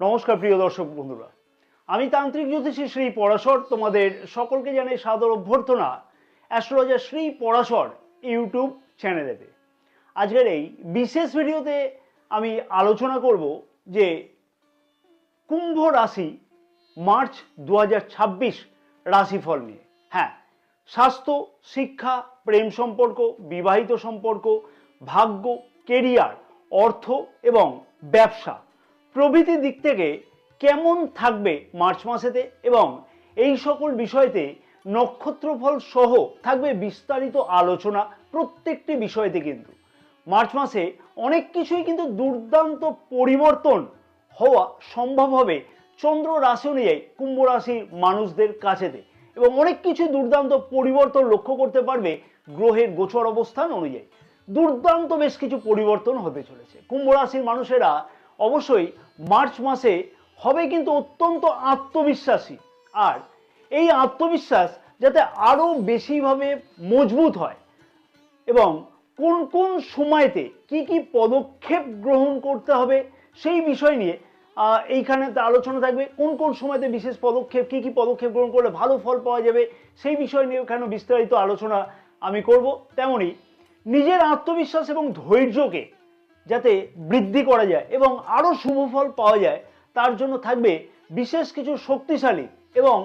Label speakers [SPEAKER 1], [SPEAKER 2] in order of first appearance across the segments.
[SPEAKER 1] নমস্কার প্রিয় দর্শক বন্ধুরা, আমি তান্ত্রিক জ্যোতিষী শ্রী পরাশর তোমাদের সকলকে জানাই সাদর অভ্যর্থনা অ্যাস্ট্রোলজার শ্রী পরাশর ইউটিউব চ্যানেলেতে। আজকের এই বিশেষ ভিডিওতে আমি আলোচনা করব যে কুম্ভ রাশি মার্চ 2026 রাশিফল নিয়ে। হ্যাঁ, স্বাস্থ্য, শিক্ষা, প্রেম সম্পর্ক, বিবাহিত সম্পর্ক, ভাগ্য, কেরিয়ার, অর্থ এবং ব্যবসা প্রভৃতি দিক থেকে কেমন থাকবে মার্চ মাসেতে এবং এই সকল বিষয়তে নক্ষত্রফল সহ থাকবে বিস্তারিত আলোচনা। প্রত্যেকটি বিষয়তে কিন্তু মার্চ মাসে অনেক কিছুই কিন্তু দুর্দান্ত পরিবর্তন হওয়া সম্ভব হবে চন্দ্র রাশি অনুযায়ী কুম্ভ রাশির মানুষদের কাছেতে, এবং অনেক কিছু দুর্দান্ত পরিবর্তন লক্ষ্য করতে পারবে গ্রহের গোচর অবস্থান অনুযায়ী। দুর্দান্ত বেশ কিছু পরিবর্তন হতে চলেছে। কুম্ভ রাশির মানুষেরা অবশ্যই মার্চ মাসে হবে কিন্তু অত্যন্ত আত্মবিশ্বাসী, আর এই আত্মবিশ্বাস যাতে আরো বেশিভাবে মজবুত হয় এবং কোন কোন সময়তে কি কি পদক্ষেপ গ্রহণ করতে হবে সেই বিষয় নিয়ে এইখানে আলোচনা থাকবে। কোন কোন সময়তে বিশেষ পদক্ষেপ, কি কি পদক্ষেপ গ্রহণ করলে ভালো ফল পাওয়া যাবে সেই বিষয় নিয়ে এখানে বিস্তারিত আলোচনা আমি করব। তেমনি নিজের আত্মবিশ্বাস এবং ধৈর্যকে যাতে বৃদ্ধি করা যায় এবং আরো শুভ ফল পাওয়া যায় তার জন্য থাকবে বিশেষ কিছু শক্তিশালী এবং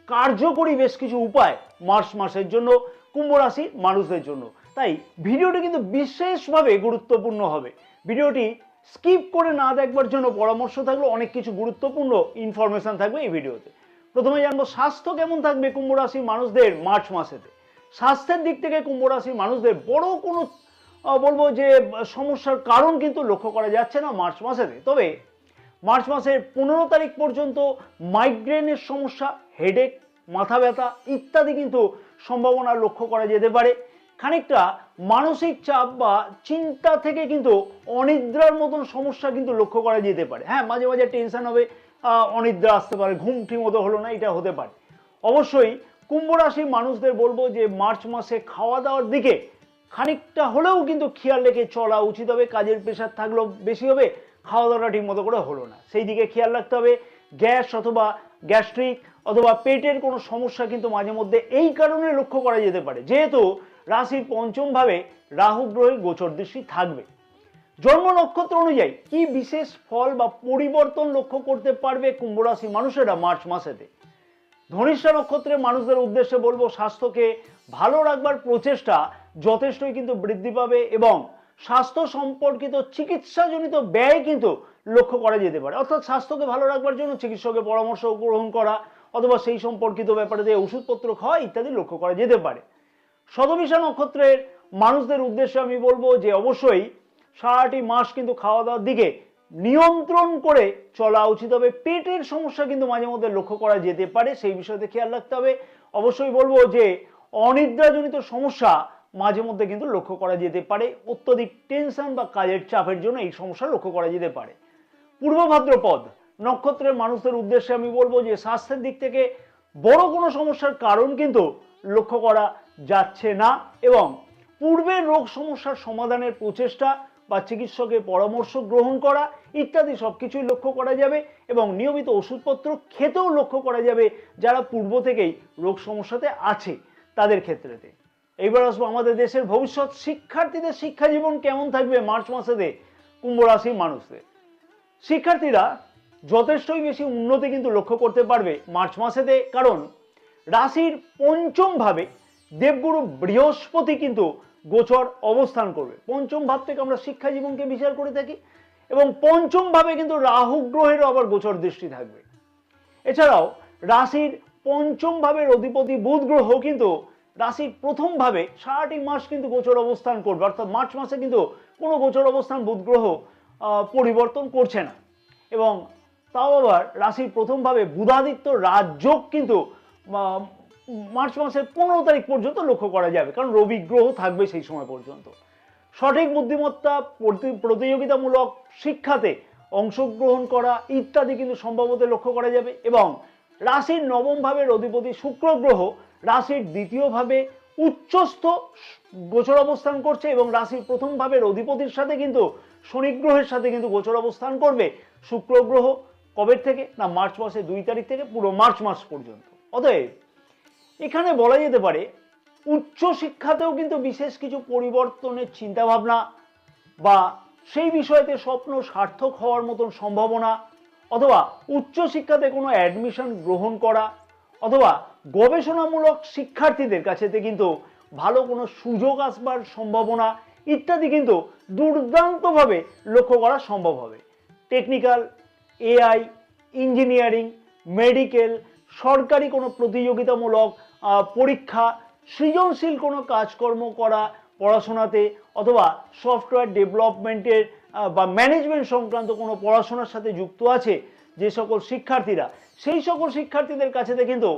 [SPEAKER 1] কার্যকরী বেশ কিছু উপায় মার্চ মাসের জন্য কুম্ভ রাশির মানুষদের জন্য। তাই ভিডিওটি কিন্তু বিশেষভাবে গুরুত্বপূর্ণ হবে। ভিডিওটি স্কিপ করে না দেখবার জন্য পরামর্শ থাকলো, অনেক কিছু গুরুত্বপূর্ণ ইনফরমেশন থাকবে এই ভিডিওতে। প্রথমে জানবো স্বাস্থ্য কেমন থাকবে কুম্ভ রাশির মানুষদের মার্চ মাসেতে। স্বাস্থ্যের দিক থেকে কুম্ভ রাশির মানুষদের বড় কোনো বলবো যে সমস্যার কারণ কিন্তু লক্ষ্য করা যাচ্ছে না মার্চ মাসেতে। তবে মার্চ মাসের 15 তারিখ পর্যন্ত মাইগ্রেনের সমস্যা, হেডেক, মাথা ব্যথা ইত্যাদি কিন্তু সম্ভাবনা লক্ষ্য করা যেতে পারে। খানিকটা মানসিক চাপ বা চিন্তা থেকে কিন্তু অনিদ্রার মতন সমস্যা কিন্তু লক্ষ্য করা যেতে পারে। হ্যাঁ, মাঝে মাঝে টেনশন হবে, অনিদ্রা আসতে পারে, ঘুম ঠিক মতো হলো না, এটা হতে পারে। অবশ্যই কুম্ভ রাশির মানুষদের বলবো যে মার্চ মাসে খাওয়া দাওয়ার দিকে খানিকটা হলেও কিন্তু খেয়াল রেখে চলা উচিত হবে। কাজের প্রেশার থাকলেও বেশি হবে, খাওয়া দাওয়াটা ঠিক মতো করে হলো না, সেই দিকে খেয়াল রাখতে হবে। গ্যাস অথবা গ্যাস্ট্রিক অথবা পেটের কোনো সমস্যা কিন্তু মাঝে মধ্যে এই কারণে লক্ষ্য করা যেতে পারে যেহেতু রাশির পঞ্চম ভাবে রাহু গ্রহের গোচর দৃষ্টি থাকবে। জন্ম নক্ষত্র অনুযায়ী কি বিশেষ ফল বা পরিবর্তন লক্ষ্য করতে পারবে কুম্ভ রাশির মানুষেরা মার্চ মাসেতে। ধনিষ্ঠা নক্ষত্রের মানুষদের উদ্দেশ্যে বলবো স্বাস্থ্যকে ভালো রাখবার প্রচেষ্টা যথেষ্টই কিন্তু বৃদ্ধি পাবে এবং স্বাস্থ্য সম্পর্কিত চিকিৎসাজনিত ব্যয় কিন্তু লক্ষ্য করা যেতে পারে। অর্থাৎ স্বাস্থ্যকে ভালো রাখবার জন্য চিকিৎসকের পরামর্শ গ্রহণ করা অথবা সেই সম্পর্কিত ব্যাপারে যে ওষুধপত্র খাওয়া ইত্যাদি লক্ষ্য করা যেতে পারে। শতভিষা নক্ষত্রের মানুষদের উদ্দেশ্যে আমি বলবো যে অবশ্যই সারাটি মাস কিন্তু খাওয়া দাওয়ার দিকে নিয়ন্ত্রণ করে চলা উচিত হবে। পেটের সমস্যা কিন্তু মাঝে মধ্যে লক্ষ্য করা যেতে পারে, সেই বিষয়তে খেয়াল রাখতে হবে। অবশ্যই বলবো যে অনিদ্রাজনিত সমস্যা মাঝে মধ্যে কিন্তু লক্ষ্য করা যেতে পারে। অত্যধিক টেনশন বা কাজের চাপের জন্য এই সমস্যা লক্ষ্য করা যেতে পারে। পূর্ব ভাদ্রপদ নক্ষত্রের মানুষদের উদ্দেশ্যে আমি বলবো যে স্বাস্থ্যের দিক থেকে বড় কোনো সমস্যার কারণ কিন্তু লক্ষ্য করা যাচ্ছে না এবং পূর্বের রোগ সমস্যার সমাধানের প্রচেষ্টা বা চিকিৎসকের পরামর্শ গ্রহণ করা ইত্যাদি সবকিছুই লক্ষ্য করা যাবে এবং নিয়মিত ওষুধপত্র খেতেও লক্ষ্য করা যাবে যারা পূর্ব থেকেই রোগ সমস্যাতে আছে তাদের ক্ষেত্রেতে। এইবার আসবো আমাদের দেশের ভবিষ্যৎ শিক্ষার্থীদের শিক্ষা জীবন কেমন থাকবে মার্চ মাসেতে কুম্ভ রাশির মানুষদের। শিক্ষার্থীরা যথেষ্টই বেশি উন্নতি কিন্তু লক্ষ্য করতে পারবে মার্চ মাসেতে, কারণ রাশির পঞ্চম ভাবে দেবগুরু বৃহস্পতি কিন্তু গোচর অবস্থান করবে। পঞ্চম ভাব থেকে আমরা শিক্ষা জীবনকে বিচার করে থাকি এবং পঞ্চম ভাবে কিন্তু রাহু গ্রহেরও আবার গোচর দৃষ্টি থাকবে। এছাড়াও রাশির পঞ্চম ভাবের অধিপতি বুধ গ্রহ কিন্তু রাশির প্রথম ভাবে সারাটি মাস কিন্তু গোচর অবস্থান করবে। অর্থাৎ মার্চ মাসে কিন্তু কোনো গোচর অবস্থান বুধ গ্রহ পরিবর্তন করছে না এবং তাও আবার রাশির প্রথম ভাবে বুধাদিত্য রাজযোগ কিন্তু মার্চ মাসের 15 তারিখ পর্যন্ত লক্ষ্য করা যাবে, কারণ রবি গ্রহ থাকবে সেই সময় পর্যন্ত। সঠিক বুদ্ধিমত্তা, প্রতিযোগিতামূলক শিক্ষাতে অংশগ্রহণ করা ইত্যাদি কিন্তু সম্ভবত লক্ষ্য করা যাবে এবং রাশির নবম ভাবের অধিপতি শুক্র গ্রহ রাশির দ্বিতীয় ভাবে উচ্চস্থ গোচর অবস্থান করছে এবং রাশির প্রথম ভাবের অধিপতির সাথে কিন্তু শনি গ্রহের সাথে কিন্তু গোচর অবস্থান করবে শুক্র গ্রহ। কবে থেকে না মার্চ মাসের 2 তারিখ থেকে পুরো মার্চ মাস পর্যন্ত। অতএব এখানে বলা যেতে পারে উচ্চ শিক্ষাতেও কিন্তু বিশেষ কিছু পরিবর্তনের চিন্তাভাবনা বা সেই বিষয়তে স্বপ্ন সার্থক হওয়ার মতন সম্ভাবনা, অথবা উচ্চশিক্ষাতে কোনো অ্যাডমিশন গ্রহণ করা, অথবা গবেষণামূলক শিক্ষার্থীদের কাছেতে কিন্তু ভালো কোনো সুযোগ আসবার সম্ভাবনা ইত্যাদি কিন্তু দুর্দান্তভাবে লক্ষ্য করা সম্ভব হবে। টেকনিক্যাল, এআই, ইঞ্জিনিয়ারিং, মেডিকেল, সরকারি কোনো প্রতিযোগিতামূলক পরীক্ষা, সৃজনশীল কোনো কাজকর্ম করা পড়াশোনাতে, অথবা সফটওয়্যার ডেভেলপমেন্টের বা ম্যানেজমেন্ট সংক্রান্ত কোনো পড়াশোনার সাথে যুক্ত আছে যে সকল শিক্ষার্থীরা, সেই সকল শিক্ষার্থীদের কাছেতে কিন্তু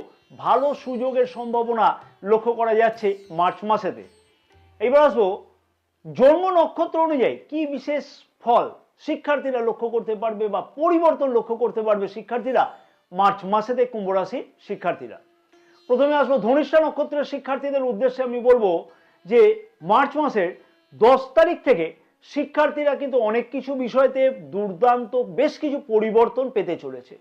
[SPEAKER 1] ভালো সুযোগের সম্ভাবনা লক্ষ্য করা যাচ্ছে মার্চ মাসেতে। এইবার আসবো জন্ম নক্ষত্র অনুযায়ী কি বিশেষ ফল শিক্ষার্থীরা লক্ষ্য করতে পারবে বা পরিবর্তন লক্ষ্য করতে পারবে শিক্ষার্থীরা মার্চ মাসেতে কুম্ভ রাশির শিক্ষার্থীরা। প্রথমে আসবো ধনিষ্ঠা নক্ষত্রের শিক্ষার্থীদের উদ্দেশ্যে আমি বলবো যে মার্চ মাসের 10 তারিখ থেকে শিক্ষার্থীরা কিন্তু অনেক কিছু বিষয়তে দুর্দান্ত বেশ কিছু পরিবর্তন পেতে চলেছে,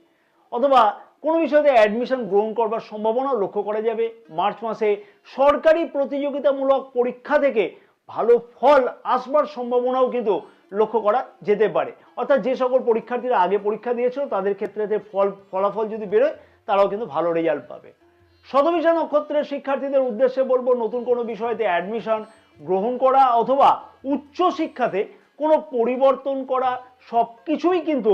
[SPEAKER 1] অথবা কোনো বিষয়তে অ্যাডমিশন গ্রহণ করবার সম্ভাবনাও লক্ষ্য করা যাবে। মার্চ মাসে সরকারি প্রতিযোগিতামূলক পরীক্ষা থেকে ভালো ফল আসবার সম্ভাবনাও কিন্তু লক্ষ্য করা যেতে পারে। অর্থাৎ যে সকল পরীক্ষার্থীরা আগে পরীক্ষা দিয়েছিল তাদের ক্ষেত্রে ফলাফল যদি বেরোয় তারাও কিন্তু ভালো রেজাল্ট পাবে। শতভিষা নক্ষত্রের শিক্ষার্থীদের উদ্দেশ্যে বলবো নতুন কোনো বিষয়তে অ্যাডমিশন গ্রহণ করা অথবা উচ্চ শিক্ষাতে কোনো পরিবর্তন করা সব কিছুই কিন্তু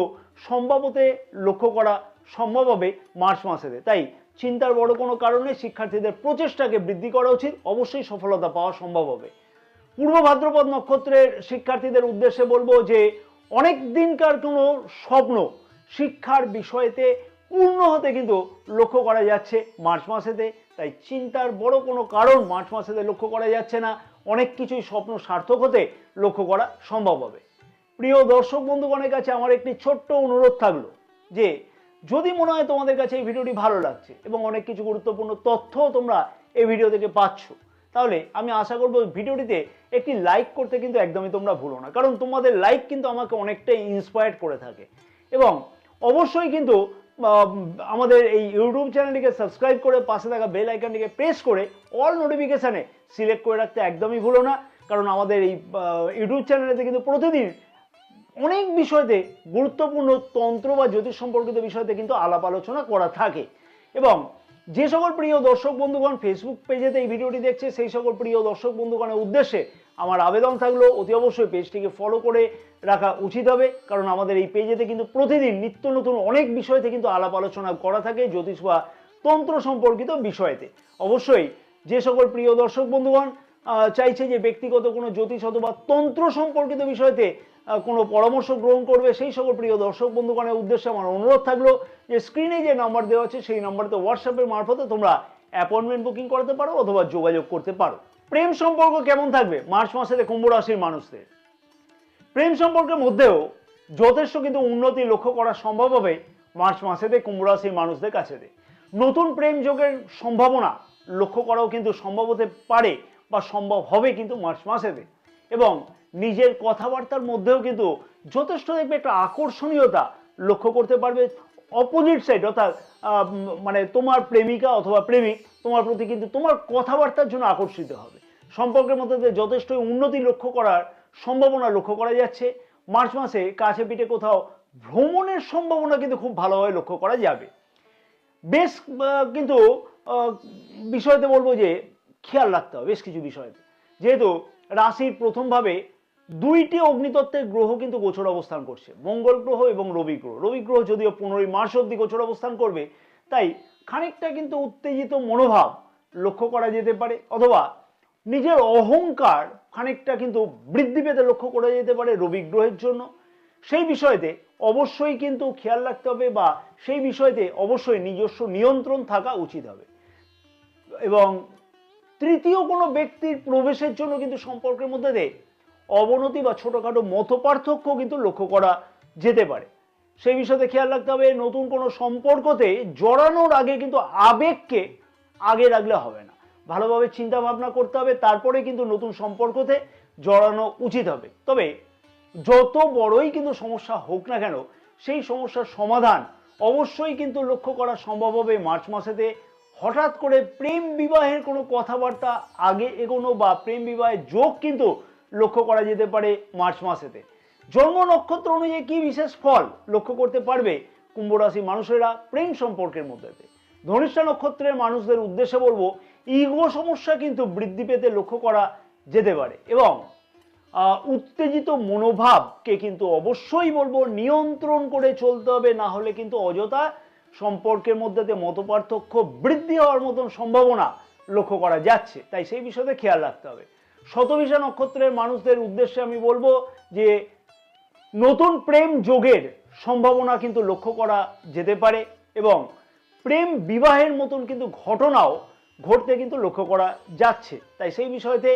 [SPEAKER 1] সম্ভবতে লক্ষ্য করা সম্ভব হবে মার্চ মাসেতে। তাই চিন্তার বড় কোনো কারণে শিক্ষার্থীদের প্রচেষ্টাকে বৃদ্ধি করা উচিত, অবশ্যই সফলতা পাওয়া সম্ভব হবে। পূর্ব ভাদ্রপদ নক্ষত্রের শিক্ষার্থীদের উদ্দেশ্যে বলবো যে অনেক দিনকার কোনো স্বপ্ন শিক্ষার বিষয়তে পূর্ণ হতে কিন্তু লক্ষ্য করা যাচ্ছে মার্চ মাসেতে। তাই চিন্তার বড় কোনো কারণ মার্চ মাসেতে লক্ষ্য করা যাচ্ছে না, অনেক কিছুই স্বপ্ন সার্থক হতে লক্ষ্য করা সম্ভব হবে। প্রিয় দর্শক বন্ধুগণের কাছে আমার একটি ছোট্ট অনুরোধ থাকলো যে যদি মনে হয় তোমাদের কাছে এই ভিডিওটি ভালো লাগছে এবং অনেক কিছু গুরুত্বপূর্ণ তথ্য তোমরা এই ভিডিও থেকে পাচ্ছ, তাহলে আমি আশা করব ভিডিওটিতে একটি লাইক করতে কিন্তু একদমই তোমরা ভুলো না, কারণ তোমাদের লাইক কিন্তু আমাকে অনেকটাই ইন্সপায়ার করে থাকে। এবং অবশ্যই কিন্তু আমাদের এই ইউটিউব চ্যানেলটিকে সাবস্ক্রাইব করে পাশে থাকা বেল আইকনটিকে প্রেস করে অল নোটিফিকেশানে সিলেক্ট করে রাখতে একদমই ভুলো না, কারণ আমাদের এই ইউটিউব চ্যানেলেতে কিন্তু প্রতিদিন অনেক বিষয়তে গুরুত্বপূর্ণ তন্ত্র বা জ্যোতিষ সম্পর্কিত বিষয়তে কিন্তু আলাপ আলোচনা করা থাকে। এবং যে সকল প্রিয় দর্শক বন্ধুগণ ফেসবুক পেজেতে এই ভিডিওটি দেখছে সেই সকল প্রিয় দর্শক বন্ধুগণের উদ্দেশ্যে আমার আবেদন থাকলো অতি অবশ্যই পেজটিকে ফলো করে রাখা উচিত হবে, কারণ আমাদের এই পেজেতে কিন্তু প্রতিদিন নিত্য নতুন অনেক বিষয়তে কিন্তু আলাপ আলোচনা করা থাকে জ্যোতিষ বা তন্ত্র সম্পর্কিত বিষয়তে। অবশ্যই যে সকল প্রিয় দর্শক বন্ধুগণ চাইছে যে ব্যক্তিগত কোনো জ্যোতিষ অথবা তন্ত্র সম্পর্কিত বিষয়তে কোনো পরামর্শ গ্রহণ করবে, সেই সকল প্রিয় দর্শক বন্ধুগণের উদ্দেশ্যে আমার অনুরোধ থাকলো যে স্ক্রিনে যে নাম্বার দেওয়া আছে সেই নাম্বারতে হোয়াটসঅ্যাপের মারফতে তোমরা অ্যাপয়েন্টমেন্ট বুকিং করতে পারো অথবা যোগাযোগ করতে পারো। প্রেম সম্পর্ক কেমন থাকবে মার্চ মাসেতে কুম্ভ রাশির মানুষদের? প্রেম সম্পর্কের মধ্যেও যথেষ্ট কিন্তু উন্নতি লক্ষ্য করা সম্ভব হবে মার্চ মাসেতে কুম্ভ রাশির মানুষদের কাছেতে। নতুন প্রেম যোগের সম্ভাবনা লক্ষ্য করাও কিন্তু সম্ভব হতে পারে বা সম্ভব হবে কিন্তু মার্চ মাসেতে। এবং নিজের কথাবার্তার মধ্যেও কিন্তু যথেষ্ট দেখবে একটা আকর্ষণীয়তা লক্ষ্য করতে পারবে অপোজিট সাইড, অর্থাৎ মানে তোমার প্রেমিকা অথবা প্রেমিক তোমার প্রতি কিন্তু তোমার কথাবার্তার জন্য আকর্ষিত হবে। সম্পর্কের মধ্যে যথেষ্ট উন্নতি লক্ষ্য করার সম্ভাবনা লক্ষ্য করা যাচ্ছে মার্চ মাসে। কাছে পিঠে কোথাও ভ্রমণের সম্ভাবনা কিন্তু খুব ভালোভাবে লক্ষ্য করা যাবে। বেশ কিন্তু বিষয়তে বলবো যে খেয়াল রাখতে হবে বেশ কিছু বিষয়তে, যেহেতু রাশির প্রথমভাবে দুইটি অগ্নিতত্ত্বের গ্রহ কিন্তু গোচর অবস্থান করছে, মঙ্গল গ্রহ এবং রবি গ্রহ। রবি গ্রহ যদিও 15 মার্চ অব্দি গোচর অবস্থান করবে, তাই খানিকটা কিন্তু উত্তেজিত মনোভাব লক্ষ্য করা যেতে পারে, অথবা নিজের অহংকার খানিকটা কিন্তু বৃদ্ধি পেতে লক্ষ্য করা যেতে পারে রবি গ্রহের জন্য। সেই বিষয়তে অবশ্যই কিন্তু খেয়াল রাখতে হবে বা সেই বিষয়তে অবশ্যই নিজস্ব নিয়ন্ত্রণ থাকা উচিত হবে। এবং তৃতীয় কোনো ব্যক্তির প্রবেশের জন্য কিন্তু সম্পর্কের মধ্যে অবনতি বা ছোটখাটো মত পার্থক্য কিন্তু লক্ষ্য করা যেতে পারে। সেই বিষয়তে খেয়াল রাখতে হবে নতুন কোনো সম্পর্কতে জড়ানোর আগে কিন্তু আবেগকে আগে রাখলে হবে না, ভালোভাবে চিন্তা ভাবনা করতে হবে, তারপরে কিন্তু নতুন সম্পর্কতে জড়ানো উচিত হবে। তবে যত বড়ই কিন্তু সমস্যা হোক না কেন সেই সমস্যার সমাধান অবশ্যই কিন্তু লক্ষ্য করা সম্ভব হবে মার্চ মাসেতে হঠাৎ করে প্রেম বিবাহের কোনো কথাবার্তা আগে এগোনো বা প্রেম বিবাহের যোগ কিন্তু লক্ষ্য করা যেতে পারে মার্চ মাসেতে। জন্ম নক্ষত্র অনুযায়ী কি বিশেষ ফল লক্ষ্য করতে পারবে কুম্ভ রাশি মানুষেরা প্রেম সম্পর্কের মধ্যে? ধনিষ্ঠা নক্ষত্রের মানুষদের উদ্দেশ্যে বলবো, ইগো সমস্যা কিন্তু বৃদ্ধি পেতে লক্ষ্য করা যেতে পারে এবং উত্তেজিত মনোভাবকে কিন্তু অবশ্যই বলবো নিয়ন্ত্রণ করে চলতে হবে, না হলে কিন্তু অযথা সম্পর্কের মধ্যে মতপার্থক্য বৃদ্ধি হওয়ার মতন সম্ভাবনা লক্ষ্য করা যাচ্ছে, তাই সেই বিষয়ে খেয়াল রাখতে হবে। শতভিষা নক্ষত্রের মানুষদের উদ্দেশ্যে আমি বলবো যে নতুন প্রেম যোগের সম্ভাবনা কিন্তু লক্ষ্য করা যেতে পারে এবং প্রেম বিবাহের মতন কিন্তু ঘটনাও ঘটতে কিন্তু লক্ষ্য করা যাচ্ছে, তাই সেই বিষয়তে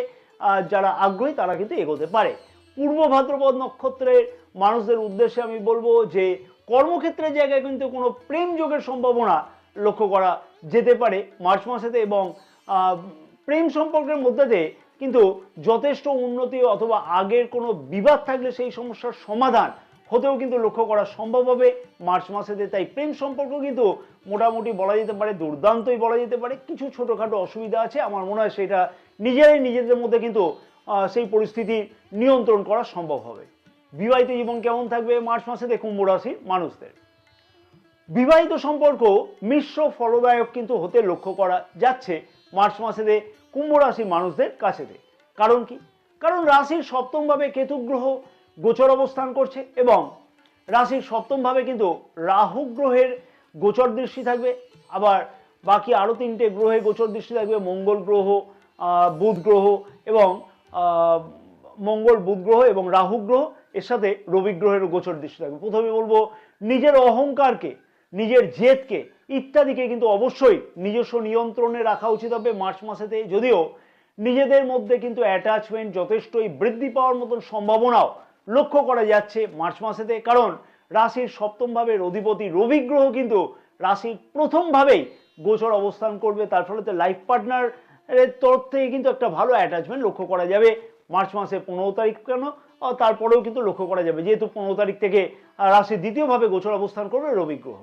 [SPEAKER 1] যারা আগ্রহী তারা কিন্তু এগোতে পারে। পূর্ব ভাদ্রপদ নক্ষত্রের মানুষদের উদ্দেশ্যে আমি বলবো যে কর্মক্ষেত্রের জায়গায় কিন্তু কোনো প্রেম যোগের সম্ভাবনা লক্ষ্য করা যেতে পারে মার্চ মাসেতে এবং প্রেম সম্পর্কের মধ্যে দিয়ে কিন্তু যথেষ্ট উন্নতি অথবা আগের কোনো বিবাদ থাকলে সেই সমস্যার সমাধান হতেও কিন্তু লক্ষ্য করা সম্ভব হবে মার্চ মাসেতে। তাই প্রেম সম্পর্ক কিন্তু মোটামুটি বলা যেতে পারে দুর্দান্তই বলা যেতে পারে। কিছু ছোটোখাটো অসুবিধা আছে, আমার মনে হয় সেটা নিজেদের মধ্যে কিন্তু সেই পরিস্থিতি নিয়ন্ত্রণ করা সম্ভব হবে। বিবাহিত জীবন কেমন থাকবে মার্চ মাসেতে কুম্ভ রাশির মানুষদের? বিবাহিত সম্পর্ক মিশ্র ফলদায়ক কিন্তু হতে লক্ষ্য করা যাচ্ছে মার্চ মাসেতে কুম্ভ রাশির মানুষদের কাছেতে। কারণ কি? কারণ রাশির সপ্তম ভাবে কেতু গ্রহ গোচর অবস্থান করছে এবং রাশির সপ্তম ভাবে কিন্তু রাহু গ্রহের গোচর দৃষ্টি থাকবে, আবার বাকি আরো তিনটে গ্রহের গোচর দৃষ্টি থাকবে, মঙ্গল গ্রহ, বুধ গ্রহ এবং মঙ্গল বুধ গ্রহ এবং রাহু গ্রহ, এর সাথে রবি গ্রহের গোচর দৃষ্টি থাকবে। প্রথমে বলবো নিজের অহংকারকে, নিজের জেদকে ইত্যাদিকে কিন্তু অবশ্যই নিজস্ব নিয়ন্ত্রণে রাখা উচিত হবে মার্চ মাসেতে। যদিও নিজেদের মধ্যে কিন্তু অ্যাটাচমেন্ট যথেষ্টই বৃদ্ধি পাওয়ার মতন সম্ভাবনাও লক্ষ্য করা যাচ্ছে মার্চ মাসেতে, কারণ রাশির সপ্তম ভাবের অধিপতি রবি গ্রহ কিন্তু রাশির প্রথম ভাবেই গোচর অবস্থান করবে, তার ফলে লাইফ পার্টনারের তরফ থেকে কিন্তু একটা ভালো অ্যাটাচমেন্ট লক্ষ্য করা যাবে মার্চ মাসের 15 তারিখ, কেন তারপরেও কিন্তু লক্ষ্য করা যাবে, যেহেতু 15 তারিখ থেকে রাশির দ্বিতীয়ভাবে গোচর অবস্থান করবে রবি গ্রহ।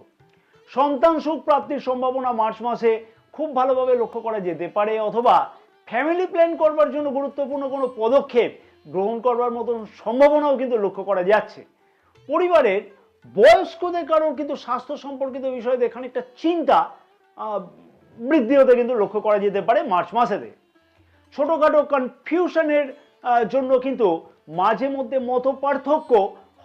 [SPEAKER 1] সন্তান সুখ প্রাপ্তির সম্ভাবনা মার্চ মাসে খুব ভালোভাবে লক্ষ্য করা যেতে পারে, অথবা ফ্যামিলি প্ল্যান করবার জন্য গুরুত্বপূর্ণ কোনো পদক্ষেপ গ্রহণ করবার মতন সম্ভাবনাও কিন্তু লক্ষ্য করা যাচ্ছে। পরিবারের বয়স্কদের কারণ কিন্তু স্বাস্থ্য সম্পর্কিত বিষয়ে খানিকটা চিন্তা বৃদ্ধি হতে কিন্তু লক্ষ্য করা যেতে পারে মার্চ মাসেতে। ছোটখাটো কনফিউশনের জন্য কিন্তু মাঝে মধ্যে মত পার্থক্য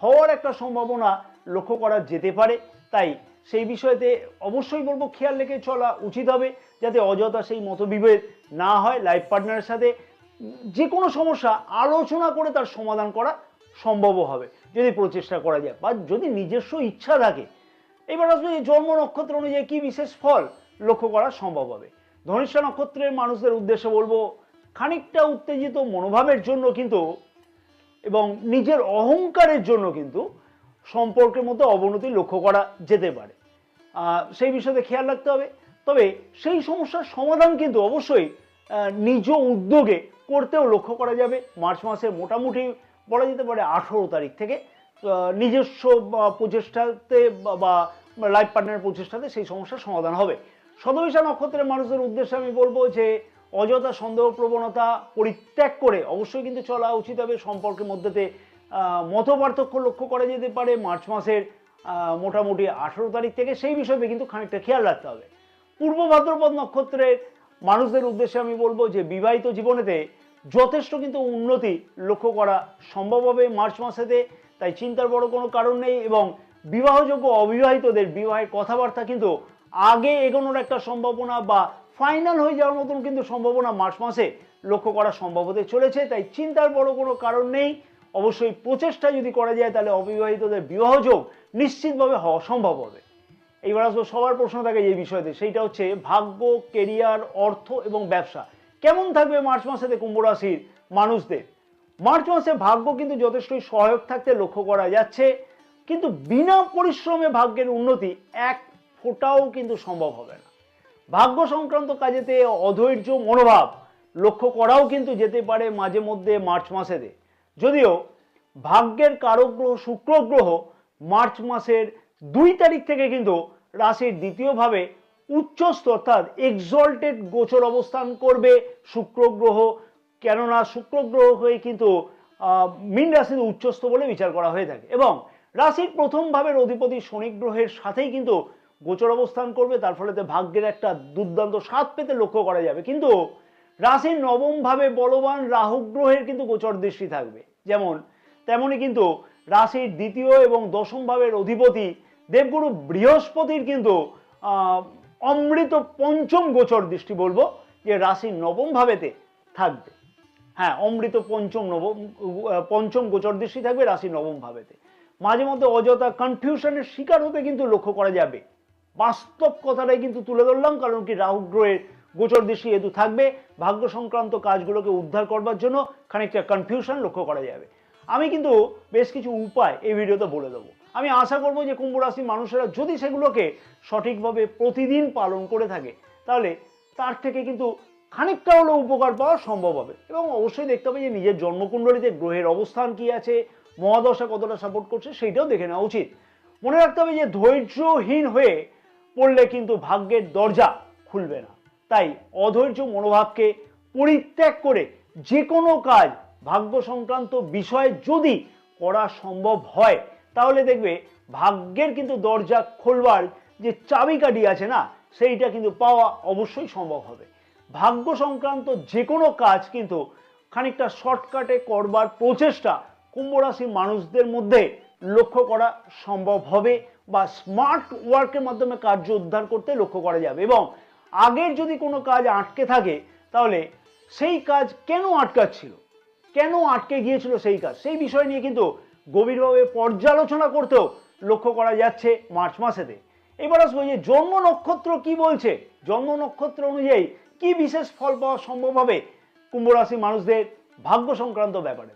[SPEAKER 1] হওয়ার একটা সম্ভাবনা লক্ষ্য করা যেতে পারে, তাই সেই বিষয়তে অবশ্যই বলবো খেয়াল রেখে চলা উচিত হবে, যাতে অযথা সেই মতবিভেদ না হয়। লাইফ পার্টনারের সাথে যে কোনো সমস্যা আলোচনা করে তার সমাধান করা সম্ভব হবে যদি প্রচেষ্টা করা যায় বা যদি নিজস্ব ইচ্ছা থাকে। এবার আসলে জন্ম নক্ষত্র অনুযায়ী কি বিশেষ ফল লক্ষ্য করা সম্ভব হবে? ধনিষ্ঠা নক্ষত্রের মানুষদের উদ্দেশ্যে বলবো খানিকটা উত্তেজিত মনোভাবের জন্য কিন্তু এবং নিজের অহংকারের জন্য কিন্তু সম্পর্কের মধ্যে অবনতি লক্ষ্য করা যেতে পারে, সেই বিষয়ে খেয়াল রাখতে হবে। তবে সেই সমস্যার সমাধান কিন্তু অবশ্যই নিজ উদ্যোগে করতেও লক্ষ্য করা যাবে মার্চ মাসে মোটামুটি বলা যেতে পারে 18 তারিখ থেকে নিজস্ব প্রচেষ্টাতে বা লাইফ পার্টনারের প্রচেষ্টাতে সেই সমস্যার সমাধান হবে। শতভিষা নক্ষত্রের মানুষদের উদ্দেশ্যে আমি বলবো যে অযথা সন্দেহ প্রবণতা পরিত্যাগ করে অবশ্যই কিন্তু চলা উচিত হবে। সম্পর্কের মধ্যেতে মত পার্থক্য লক্ষ্য করা যেতে পারে মার্চ মাসের মোটামুটি 18 তারিখ থেকে, সেই বিষয়ে কিন্তু খানিকটা খেয়াল রাখতে হবে। পূর্ব ভাদ্রপদ নক্ষত্রের মানুষদের উদ্দেশ্যে আমি বলবো যে বিবাহিত জীবনেতে যথেষ্ট কিন্তু উন্নতি লক্ষ্য করা সম্ভব হবে মার্চ মাসেতে, তাই চিন্তার বড় কোনো কারণ নেই এবং বিবাহযোগ্য অবিবাহিতদের বিবাহের কথাবার্তা কিন্তু আগে এগোনোর একটা সম্ভাবনা বা ফাইনাল হয়ে যাওয়ার মতন কিন্তু সম্ভাবনা মার্চ মাসে লক্ষ্য করা সম্ভব হতে চলেছে, তাই চিন্তার বড় কোনো কারণ নেই। অবশ্যই প্রচেষ্টা যদি করা যায় তাহলে অবিবাহিতদের বিবাহযোগ নিশ্চিতভাবে হওয়া সম্ভব হবে। এইবার আসবো সবার প্রশ্ন থাকে এই বিষয়তে, সেইটা হচ্ছে ভাগ্য, কেরিয়ার, অর্থ এবং ব্যবসা কেমন থাকবে মার্চ মাসেতে কুম্ভ রাশির মানুষদের? মার্চ মাসে ভাগ্য কিন্তু যথেষ্টই সহায়ক থাকতে লক্ষ্য করা যাচ্ছে, কিন্তু বিনা পরিশ্রমে ভাগ্যের উন্নতি এক ফোঁটাও কিন্তু সম্ভব হবে না। ভাগ্য সংক্রান্ত কাজেতে অধৈর্য মনোভাব লক্ষ্য করাও কিন্তু যেতে পারে মাঝে মধ্যে মার্চ মাসেতে। যদিও ভাগ্যের কারক গ্রহ শুক্র গ্রহ মার্চ মাসের 2 তারিখ থেকে কিন্তু রাশির দ্বিতীয় ভাবে উচ্চস্থ অর্থাৎ এক্সল্টেড গোচর অবস্থান করবে শুক্র গ্রহ। কেননা শুক্র গ্রহ হয়ে কিন্তু মীন রাশিতে উচ্চস্থ বলে বিচার করা হয়ে থাকে এবং রাশির প্রথম ভাবের অধিপতি শনি গ্রহের সাথেই কিন্তু গোচর অবস্থান করবে। তার ফলে ভাগ্যের একটা দুর্দান্ত স্বাদ পেতে লক্ষ্য করা যাবে। কিন্তু রাশির নবম ভাবে বলবান রাহু গ্রহের কিন্তু গোচর দৃষ্টি থাকবে, যেমন তেমনি কিন্তু রাশির দ্বিতীয় এবং দশম ভাবের অধিপতি দেবগুরু বৃহস্পতির কিন্তু অমৃত পঞ্চম গোচর দৃষ্টি বলবো যে রাশির নবম ভাবেতে থাকবে। হ্যাঁ, অমৃত পঞ্চম গোচর দৃষ্টি থাকবে রাশির নবম ভাবেতে। মাঝে মধ্যে অযথা কনফিউশনের শিকার হতে কিন্তু লক্ষ্য করা যাবে। বাস্তব কথাটাই কিন্তু তুলে ধরলাম, কারণ কি রাহু গ্রহের গোচর দৃষ্টি যেহেতু থাকবে, ভাগ্য সংক্রান্ত কাজগুলোকে উদ্ধার করবার জন্য খানিকটা কনফিউশন লক্ষ্য করা যাবে। আমি কিন্তু বেশ কিছু উপায় এই ভিডিওতে বলে দেবো। আমি আশা করবো যে কুম্ভ রাশির মানুষেরা যদি সেগুলোকে সঠিকভাবে প্রতিদিন পালন করে থাকে তাহলে তার থেকে কিন্তু খানিকটা হলেও উপকার পাওয়া সম্ভব হবে। এবং অবশ্যই দেখতে হবে যে নিজের জন্মকুণ্ডলিতে গ্রহের অবস্থান কি আছে, মহাদশা কতটা সাপোর্ট করছে সেইটাও দেখে নেওয়া উচিত। মনে রাখতে হবে যে ধৈর্যহীন হয়ে পড়লে কিন্তু ভাগ্যের দরজা খুলবে না। তাই অধৈর্য মনোভাবকে পরিত্যাগ করে যে কোনো কাজ ভাগ্য সংক্রান্ত বিষয়ে যদি করা সম্ভব হয় তাহলে দেখবে ভাগ্যের কিন্তু দরজা খোলবার যে চাবিকাঠি আছে না, সেইটা কিন্তু পাওয়া অবশ্যই সম্ভব হবে। ভাগ্য সংক্রান্ত যে কোনো কাজ কিন্তু খানিকটা শর্টকাটে করবার প্রচেষ্টা কুম্ভ রাশির মানুষদের মধ্যে লক্ষ্য করা সম্ভব হবে বা স্মার্ট ওয়ার্কের মাধ্যমে কার্য উদ্ধার করতে লক্ষ্য করা যাবে। এবং আগের যদি কোনো কাজ আটকে থাকে তাহলে সেই কাজ কেন আটকাচ্ছিল, কেন আটকে গিয়েছিল সেই কাজ, সেই বিষয় নিয়ে কিন্তু গভীরভাবে পর্যালোচনা করতেও লক্ষ্য করা যাচ্ছে মার্চ মাসেতে। এবার আসবো যে জন্ম নক্ষত্র কি বলছে, জন্ম নক্ষত্র অনুযায়ী কি বিশেষ ফল পাওয়া সম্ভব হবে কুম্ভ রাশির মানুষদের ভাগ্য সংক্রান্ত ব্যাপারে।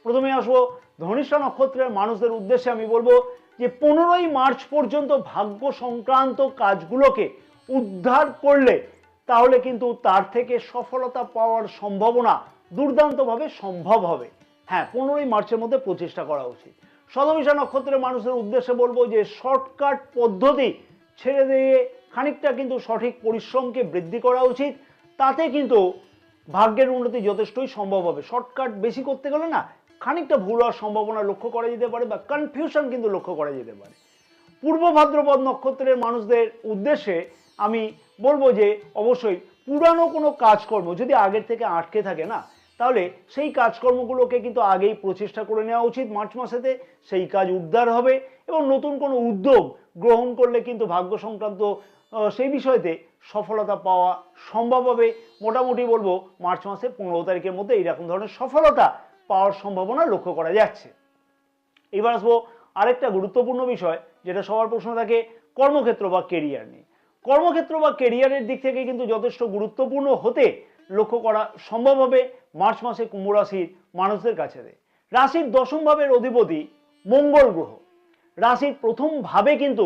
[SPEAKER 1] প্রথমে আসবো ধনিষ্ঠা নক্ষত্রের মানুষদের উদ্দেশ্যে আমি বলবো যে 15ই মার্চ পর্যন্ত ভাগ্য সংক্রান্ত কাজগুলোকে উদ্ধার করলে তাহলে কিন্তু তার থেকে সফলতা পাওয়ার সম্ভাবনা দুর্দান্তভাবে সম্ভব হবে। হ্যাঁ, 15ই মার্চের মধ্যে প্রচেষ্টা করা উচিত। শতভিষা নক্ষত্রের মানুষের উদ্দেশ্যে বলবো যে শর্টকাট পদ্ধতি ছেড়ে দিয়ে খানিকটা কিন্তু সঠিক পরিশ্রমকে বৃদ্ধি করা উচিত। তাতে কিন্তু ভাগ্যের উন্নতি যথেষ্টই সম্ভব হবে। শর্টকাট বেশি করতে গেলে না খানিকটা ভুল হওয়ার সম্ভাবনা লক্ষ্য করা যেতে পারে বা কনফিউশন কিন্তু লক্ষ্য করা যেতে পারে। পূর্ব ভাদ্রপদ নক্ষত্রের মানুষদের উদ্দেশ্যে আমি বলবো যে অবশ্যই পুরানো কোনো কাজকর্ম যদি আগের থেকে আটকে থাকে না, তাহলে সেই কাজকর্মগুলোকে কিন্তু আগেই প্রচেষ্টা করে নেওয়া উচিত। মার্চ মাসেতে সেই কাজ উদ্ধার হবে এবং নতুন কোনো উদ্যোগ গ্রহণ করলে কিন্তু ভাগ্য সংক্রান্ত সেই বিষয়তে সফলতা পাওয়া সম্ভব হবে। মোটামুটি বলবো মার্চ মাসের 15 তারিখের মধ্যে এইরকম ধরনের সফলতা পাওয়ার সম্ভাবনা লক্ষ্য করা যাচ্ছে। এবার আসবো আরেকটা গুরুত্বপূর্ণ বিষয় যেটা সবার প্রশ্ন থাকে, কর্মক্ষেত্র বা কেরিয়ার নিয়ে। কর্মক্ষেত্র বা কেরিয়ারের দিক থেকে কিন্তু যথেষ্ট গুরুত্বপূর্ণ হতে লক্ষ্য করা সম্ভব হবে মার্চ মাসে কুম্ভ রাশির মানুষদের কাছে। রাশির দশম ভাবের অধিপতি মঙ্গল গ্রহ রাশির প্রথম ভাবে কিন্তু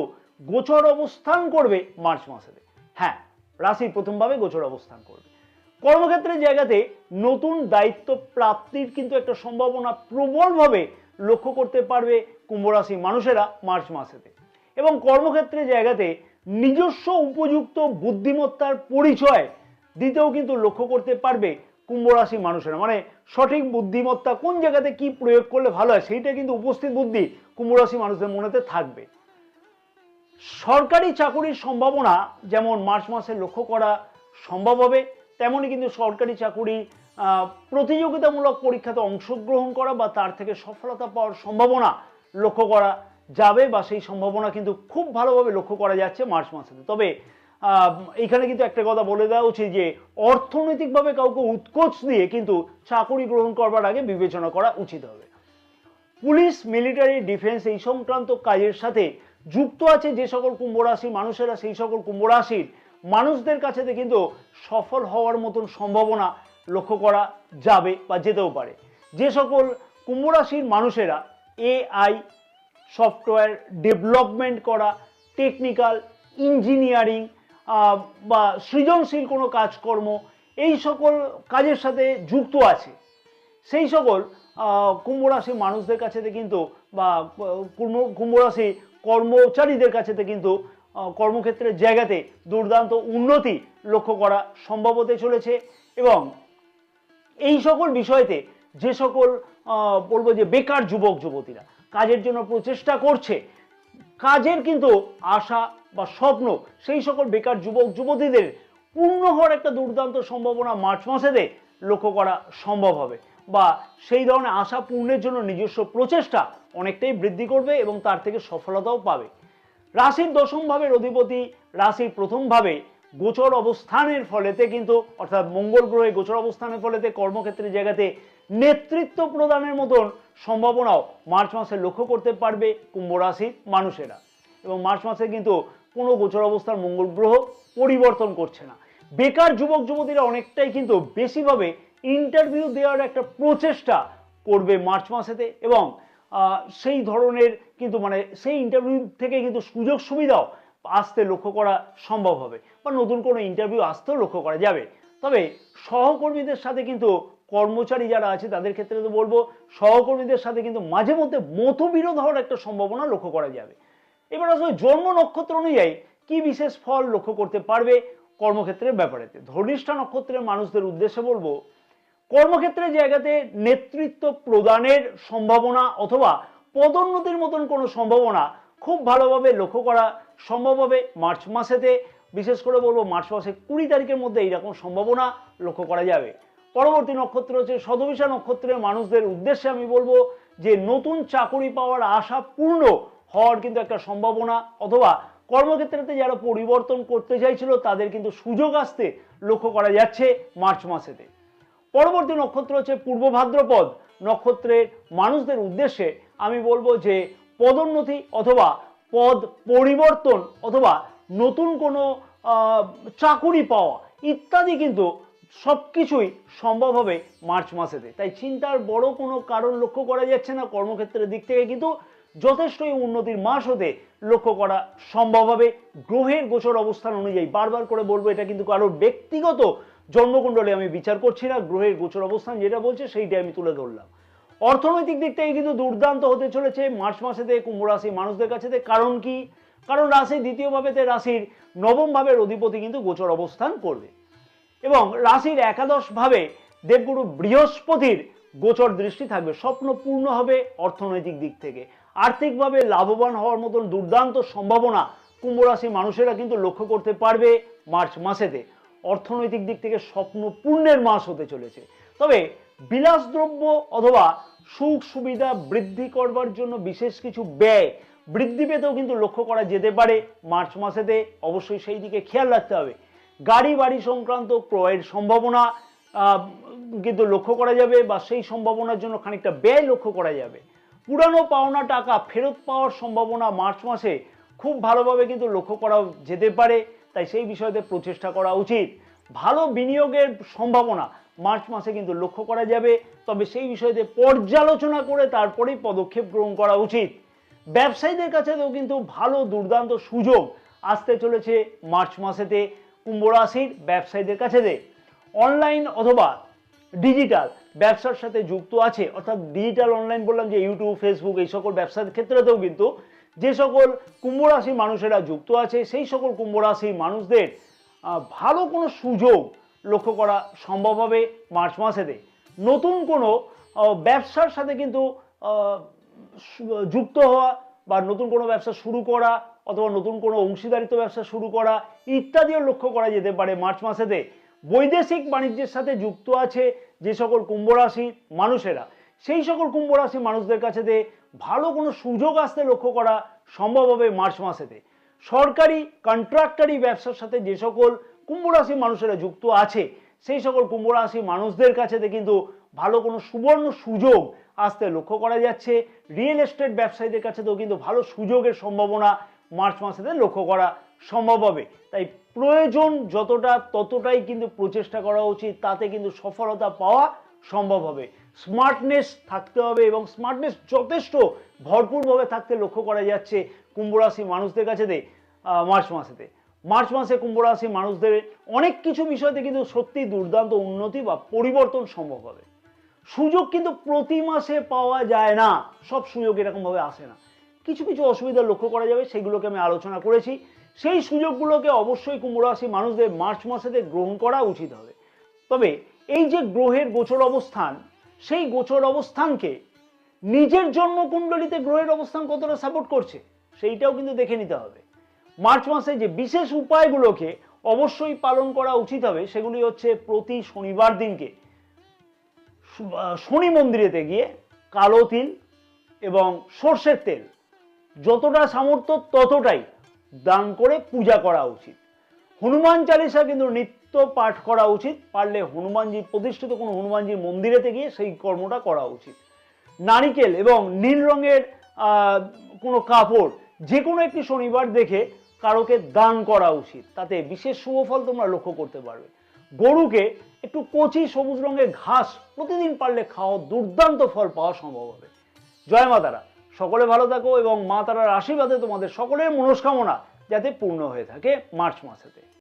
[SPEAKER 1] গোচর অবস্থান করবে মার্চ মাসে। হ্যাঁ, রাশির প্রথম ভাবে গোচর অবস্থান করবে। কর্মক্ষেত্রের জায়গাতে নতুন দায়িত্ব প্রাপ্তির কিন্তু একটা সম্ভাবনা প্রবলভাবে লক্ষ্য করতে পারবে কুম্ভ রাশির মানুষেরা মার্চ মাসেতে। এবং কর্মক্ষেত্রের জায়গাতে নিজস্ব উপযুক্ত বুদ্ধিমত্তার পরিচয় দিতেও কিন্তু লক্ষ্য করতে পারবে কুম্ভ রাশির মানুষেরা। মানে সঠিক বুদ্ধিমত্তা কোন জায়গাতে কি প্রয়োগ করলে ভালো হয় সেইটা কিন্তু উপস্থিত বুদ্ধি কুম্ভ রাশির মানুষদের মনেতে থাকবে। সরকারি চাকুরির সম্ভাবনা যেমন মার্চ মাসে লক্ষ্য করা সম্ভব হবে, তেমনই কিন্তু সরকারি চাকুরি প্রতিযোগিতামূলক পরীক্ষাতে অংশগ্রহণ করা বা তার থেকে সফলতা পাওয়ার সম্ভাবনা লক্ষ্য করা যাবে বা সেই সম্ভাবনা কিন্তু খুব ভালোভাবে লক্ষ্য করা যাচ্ছে মার্চ মাসে। তবে এইখানে কিন্তু একটা কথা বলে দেওয়া উচিত যে অর্থনৈতিকভাবে কাউকে উৎকোচ দিয়ে কিন্তু চাকুরি গ্রহণ করবার আগে বিবেচনা করা উচিত হবে। পুলিশ, মিলিটারি, ডিফেন্স এই সংক্রান্ত কাজের সাথে যুক্ত আছে যে সকল কুম্ভ রাশির মানুষেরা, সেই সকল কুম্ভ রাশির মানুষদের কাছে কিন্তু সফল হওয়ার মতন সম্ভাবনা লক্ষ্য করা যাবে বা যেতেও পারে। যে সকল কুম্ভ রাশির মানুষেরা এআই সফটওয়্যার ডেভেলপমেন্ট করা, টেকনিক্যাল, ইঞ্জিনিয়ারিং বা সৃজনশীল কোনো কাজকর্ম এই সকল কাজের সাথে যুক্ত আছে, সেই সকল কুম্ভ রাশির মানুষদের কাছে কিন্তু বা কুম্ভ রাশি কর্মচারীদের কাছে কিন্তু কর্মক্ষেত্রের জায়গাতে দুর্দান্ত উন্নতি লক্ষ্য করা সম্ভব হতে চলেছে। এবং এই সকল বিষয়তে যে সকল বলবো যে বেকার যুবক যুবতীরা কাজের জন্য প্রচেষ্টা করছে, কাজের কিন্তু আশা বা স্বপ্ন, সেই সকল বেকার যুবক যুবতীদের পূর্ণ হওয়ার একটা দুর্দান্ত সম্ভাবনা মার্চ মাসেতে লক্ষ্য করা সম্ভব হবে, বা সেই ধরনের আশা পূর্ণের জন্য নিজস্ব প্রচেষ্টা অনেকটাই বৃদ্ধি করবে এবং তার থেকে সফলতাও পাবে। রাশির দশম ভাবের অধিপতি রাশির প্রথম ভাবে গোচর অবস্থানের ফলেতে কিন্তু, অর্থাৎ মঙ্গল গ্রহে গোচর অবস্থানের ফলেতে কর্মক্ষেত্রের জায়গাতে নেতৃত্ব প্রদানের মতন সম্ভাবনাও মার্চ মাসে লক্ষ্য করতে পারবে কুম্ভ রাশির মানুষেরা। এবং মার্চ মাসে কিন্তু কোনো গোচর অবস্থার মঙ্গল গ্রহ পরিবর্তন করছে না। বেকার যুবক যুবতীরা অনেকটাই কিন্তু বেশিভাবে ইন্টারভিউ দেওয়ার একটা প্রচেষ্টা করবে মার্চ মাসেতে, এবং সেই ধরনের কিন্তু মানে সেই ইন্টারভিউ থেকে কিন্তু সুযোগ সুবিধাও আসতে লক্ষ্য করা সম্ভব হবে, বা নতুন কোনো ইন্টারভিউ আসতেও লক্ষ্য করা যাবে। তবে সহকর্মীদের সাথে কিন্তু, কর্মচারী যারা আছে তাদের ক্ষেত্রে তো বলবো, সহকর্মীদের সাথে কিন্তু মাঝে মধ্যে মতবিরোধ হওয়ার একটা সম্ভাবনা লক্ষ্য করা যাবে। এবার আসলে জন্ম নক্ষত্র অনুযায়ী কি বিশেষ ফল লক্ষ্য করতে পারবে কর্মক্ষেত্রের ব্যাপারেতে। ধনিষ্ঠা নক্ষত্রের মানুষদের উদ্দেশ্যে বলবো, কর্মক্ষেত্রের জায়গাতে নেতৃত্ব প্রদানের সম্ভাবনা অথবা পদোন্নতির মতন কোনো সম্ভাবনা খুব ভালোভাবে লক্ষ্য করা সম্ভব হবে মার্চ মাসেতে। বিশেষ করে বলবো মার্চ মাসের 20 তারিখের মধ্যে এইরকম সম্ভাবনা লক্ষ্য করা যাবে। পরবর্তী নক্ষত্র হচ্ছে শতভিষা নক্ষত্রের মানুষদের উদ্দেশ্যে আমি বলবো যে নতুন চাকরি পাওয়ার আশা পূর্ণ হওয়ার কিন্তু একটা সম্ভাবনা, অথবা কর্মক্ষেত্রেতে যারা পরিবর্তন করতে চাইছিল তাদের কিন্তু সুযোগ আসতে লক্ষ্য করা যাচ্ছে মার্চ মাসেতে। পরবর্তী নক্ষত্র হচ্ছে পূর্ব ভাদ্রপদ নক্ষত্রের মানুষদের উদ্দেশ্যে আমি বলবো যে পদোন্নতি অথবা পদ পরিবর্তন অথবা নতুন কোনো চাকুরি পাওয়া ইত্যাদি কিন্তু সবকিছুই সম্ভব হবে মার্চ মাসেতে। তাই চিন্তার বড় কোনো কারণ লক্ষ্য করা যাচ্ছে না। কর্মক্ষেত্রের দিক থেকে কিন্তু যথেষ্টই উন্নতির মাস হতে লক্ষ্য করা সম্ভব হবে গ্রহের গোচর অবস্থান অনুযায়ী। বারবার করে বলবো, এটা কিন্তু কারোর ব্যক্তিগত জন্মকুণ্ডলে আমি বিচার করছি না, গ্রহের গোচর অবস্থান যেটা বলছে সেইটাই আমি তুলে ধরলাম। অর্থনৈতিক দিক থেকে কিন্তু দুর্দান্ত হতে চলেছে মার্চ মাসেতে কুম্ভ রাশি মানুষদের কাছে। কারণ কি? কারণ রাশির দ্বিতীয় ভাবেতে রাশির নবম ভাবের অধিপতি কিন্তু গোচর অবস্থান করবে, এবং রাশির একাদশ ভাবে দেবগুরু বৃহস্পতির গোচর দৃষ্টি থাকবে। স্বপ্ন পূর্ণ হবে অর্থনৈতিক দিক থেকে, আর্থিকভাবে লাভবান হওয়ার মতন দুর্দান্ত সম্ভাবনা কুম্ভ রাশি মানুষেরা কিন্তু লক্ষ্য করতে পারবে মার্চ মাসেতে। অর্থনৈতিক দিক থেকে স্বপ্ন পূর্ণের মাস হতে চলেছে। তবে বিলাসদ্রব্য অথবা সুখ সুবিধা বৃদ্ধি করবার জন্য বিশেষ কিছু ব্যয় বৃদ্ধি পেতেও কিন্তু লক্ষ্য করা যেতে পারে মার্চ মাসেতে। অবশ্যই সেই দিকে খেয়াল রাখতে হবে। গাড়ি বাড়ি সংক্রান্ত ক্রয়ের সম্ভাবনা কিন্তু লক্ষ্য করা যাবে, বা সেই সম্ভাবনার জন্য খানিকটা ব্যয় লক্ষ্য করা যাবে। পুরানো পাওনা টাকা ফেরত পাওয়ার সম্ভাবনা মার্চ মাসে খুব ভালোভাবে কিন্তু লক্ষ্য করা যেতে পারে, তাই সেই বিষয়তে প্রচেষ্টা করা উচিত। ভালো বিনিয়োগের সম্ভাবনা মার্চ মাসে কিন্তু লক্ষ্য করা যাবে, তবে সেই বিষয়তে পর্যালোচনা করে তারপরেই পদক্ষেপ গ্রহণ করা উচিত। ব্যবসায়ীদের কাছেও কিন্তু ভালো দুর্দান্ত সুযোগ আসতে চলেছে মার্চ মাসেতে কুম্ভ রাশির ব্যবসায়ীদের কাছে। অনলাইন অথবা ডিজিটাল ব্যবসার সাথে যুক্ত আছে, অর্থাৎ ডিজিটাল অনলাইন বললাম যে ইউটিউব ফেসবুক, এই সকল ব্যবসার ক্ষেত্রেতেও কিন্তু যে সকল কুম্ভ রাশির মানুষেরা যুক্ত আছে সেই সকল কুম্ভ রাশির মানুষদের ভালো কোনো সুযোগ লক্ষ্য করা সম্ভব হবে মার্চ মাসেতে। নতুন কোনো ব্যবসার সাথে কিন্তু যুক্ত হওয়া, বা নতুন কোনো ব্যবসা শুরু করা, অথবা নতুন কোনো অংশীদারিত্ব ব্যবসা শুরু করা ইত্যাদিও লক্ষ্য করা যেতে পারে মার্চ মাসেতে। বৈদেশিক বাণিজ্যের সাথে যুক্ত আছে যে সকল কুম্ভ রাশির মানুষেরা, সেই সকল কুম্ভ রাশির মানুষদের কাছে ভালো কোনো সুযোগ আসতে লক্ষ্য করা সম্ভব হবে মার্চ মাসেতে। সরকারি কন্ট্রাক্টারি ব্যবসার সাথে যে সকল কুম্ভ রাশির মানুষেরা যুক্ত আছে সেই সকল কুম্ভ রাশির মানুষদের কাছে কিন্তু ভালো কোনো সুবর্ণ সুযোগ আসতে লক্ষ্য করা যাচ্ছে। রিয়েল এস্টেট ব্যবসায়ীদের কাছে তো কিন্তু ভালো সুযোগের সম্ভাবনা মার্চ মাসেতে লক্ষ্য করা সম্ভব হবে। তাই প্রয়োজন যতটা ততটাই কিন্তু প্রচেষ্টা করা উচিত, তাতে কিন্তু সফলতা পাওয়া সম্ভব হবে। স্মার্টনেস থাকতে হবে, এবং স্মার্টনেস যথেষ্ট ভরপুরভাবে থাকতে লক্ষ্য করা যাচ্ছে কুম্ভ রাশি মানুষদের কাছে মার্চ মাসেতে। মার্চ মাসে কুম্ভ রাশি মানুষদের অনেক কিছু বিষয়তে কিন্তু সত্যি দুর্দান্ত উন্নতি বা পরিবর্তন সম্ভব হবে। সুযোগ কিন্তু প্রতি মাসে পাওয়া যায় না, সব সুযোগ এরকমভাবে আসে না। কিছু কিছু অসুবিধা লক্ষ্য করা যাবে, সেগুলোকে আমি আলোচনা করেছি। সেই সুযোগগুলোকে অবশ্যই কুম্ভ রাশি মানুষদের মার্চ মাসেতে গ্রহণ করা উচিত হবে। তবে এই যে গ্রহের গোচর অবস্থান, সেই গোচর অবস্থানকে নিজের জন্মকুণ্ডলিতে গ্রহের অবস্থান কতটা সাপোর্ট করছে সেইটাও কিন্তু দেখে নিতে হবে। মার্চ মাসে যে বিশেষ উপায়গুলোকে অবশ্যই পালন করা উচিত হবে সেগুলি হচ্ছে প্রতি শনিবার দিনকে শনি মন্দিরেতে গিয়ে কালো তিল এবং সর্ষের তেল যতটা সামর্থ্য ততটাই দান করে পূজা করা উচিত। হনুমান চালিসা কিন্তু নিত্য পাঠ করা উচিত, পারলে হনুমানজি প্রতিষ্ঠিত কোনো হনুমানজির মন্দিরেতে গিয়ে সেই কর্মটা করা উচিত। নারিকেল এবং নীল রঙের কোনো কাপড় যে কোনো একটি শনিবার দেখে কারোকে দান করা উচিত, তাতে বিশেষ শুভ ফল তোমরা লক্ষ্য করতে পারবে। গরুকে একটু কচি সবুজ রঙের ঘাস প্রতিদিন পারলে খাওয়া, দুর্দান্ত ফল পাওয়া সম্ভব হবে। জয় মা তারা, সকলে ভালো থাকো এবং মা তারার আশীর্বাদে তোমাদের সকলের মনস্কামনা যাতে পূর্ণ হয়ে থাকে মার্চ মাসেতে।